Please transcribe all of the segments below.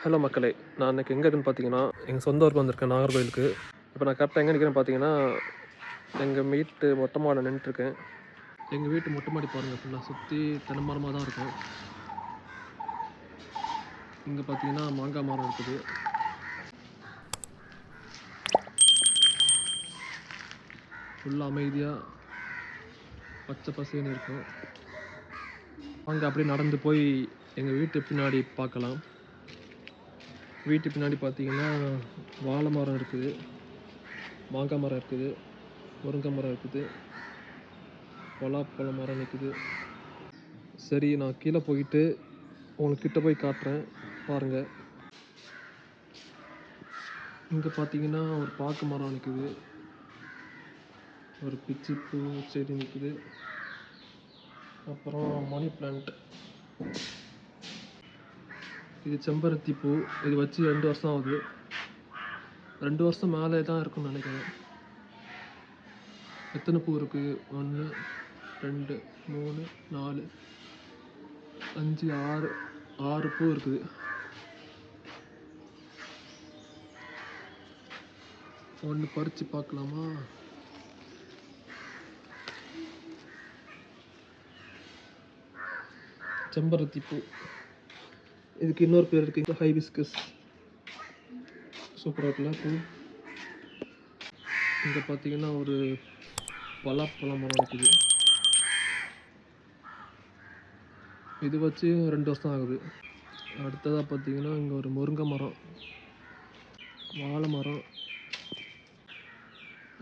Hello மக்களே! நான் இன்னைக்கு எங்க இருக்கேன்னு பார்த்தீங்கன்னா, எங்க சொந்த ஊருக்கு வந்திருக்கேன் நாகர்கோவிலுக்கு. இப்போ நான் கரெக்ட்டா எங்க நிக்கிறேன்னு பார்த்தீங்கன்னா, எங்க வீட்டு மொட்டை மாடில நின்னுட்டுருக்கேன். எங்க வீட்டு மொட்டை மாடி பாருங்க ஃபுல்லா சுத்தி தென்னை மரமா தான் இருக்கும். இங்க பார்த்தீங்கன்னா மாங்காய் மரம் இருக்குது. ஃபுல்லா அமைதியா பச்சை பசேல்னு இருக்கும். வாங்க அப்படியே நடந்து போய் எங்க வீட்டு பின்னாடி பார்க்கலாம். வீட்டு பின்னாடி பார்த்தீங்கன்னா, வாழை மரம் இருக்குது, மாங்காய் மரம் இருக்குது, முருங்கை மரம் இருக்குது, பலாப்பழ மரம் நிக்குது. சரி நான் கீழ போயிட்டு உங்களுக்கு கிட்ட போய் காட்டுறேன் பாருங்க. இங்க பார்த்தீங்கன்னா, ஒரு பாக்கு மரம் நிக்குது. ஒரு பிச்சி பூ செடி நிக்குது. அப்புறம் மணி பிளான்ட். இது செம்பருத்தி பூ. இது வச்சு 2 வருஷம் ஆகுது. 2 வருஷம் மேலே தான் இருக்கும்னு நினைக்கிறேன். எத்தனை பூ இருக்கு? 1, 2, 3, 4, 5, 6 பூ இருக்குது. ஒன்று பறிச்சு பார்க்கலாமா? செம்பருத்தி பூ. இதுக்கு இன்னொரு பேர் இருக்கு, ஹைபிஸ்கஸ். சூப்பராக இருக்குல்ல பூ. இங்கே பார்த்தீங்கன்னா ஒரு பலாப்பழ மரம் இருக்குது. இது வச்சு 2 வருஷம் ஆகுது. அடுத்ததாக பார்த்தீங்கன்னா இங்கே ஒரு முருங்கை மரம், வாழை மரம்,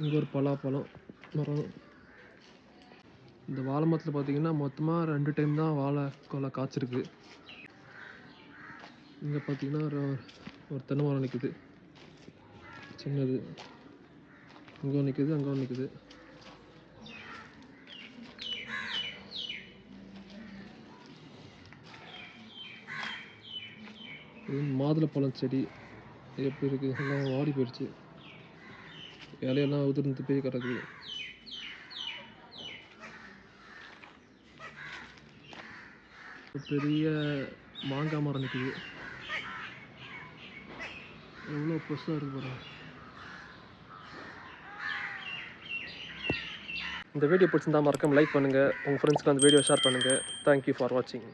இங்கே ஒரு பலாப்பழம் மரம். இந்த வாழை மரத்தில் பார்த்தீங்கன்னா மொத்தமாக 2 டைம் தான் வாழை கொலை காய்ச்சிருக்கு. இங்கே பார்த்தீங்கன்னா ஒரு தென்னை மரம் நிற்குது, சின்னது. இங்கே நிற்குது, அங்கே நிற்குது. இது மாதுளப்பழம் செடி. இது எப்படி இருக்குது? எல்லாம் வாடி போயிடுச்சு, இலையெல்லாம் உதிர்ந்து போய் கிடக்குது. பெரிய மாங்காய் மரம் நிற்குது. எவ்வளோ பெருசாக இருக்கு பாருங்க. இந்த வீடியோ பிடிச்சிருந்தா மறக்காம லைக் பண்ணுங்கள், உங்கள் ஃப்ரெண்ட்ஸ்க்கு அந்த வீடியோ ஷேர் பண்ணுங்கள். தேங்க்யூ ஃபார் வாட்சிங்.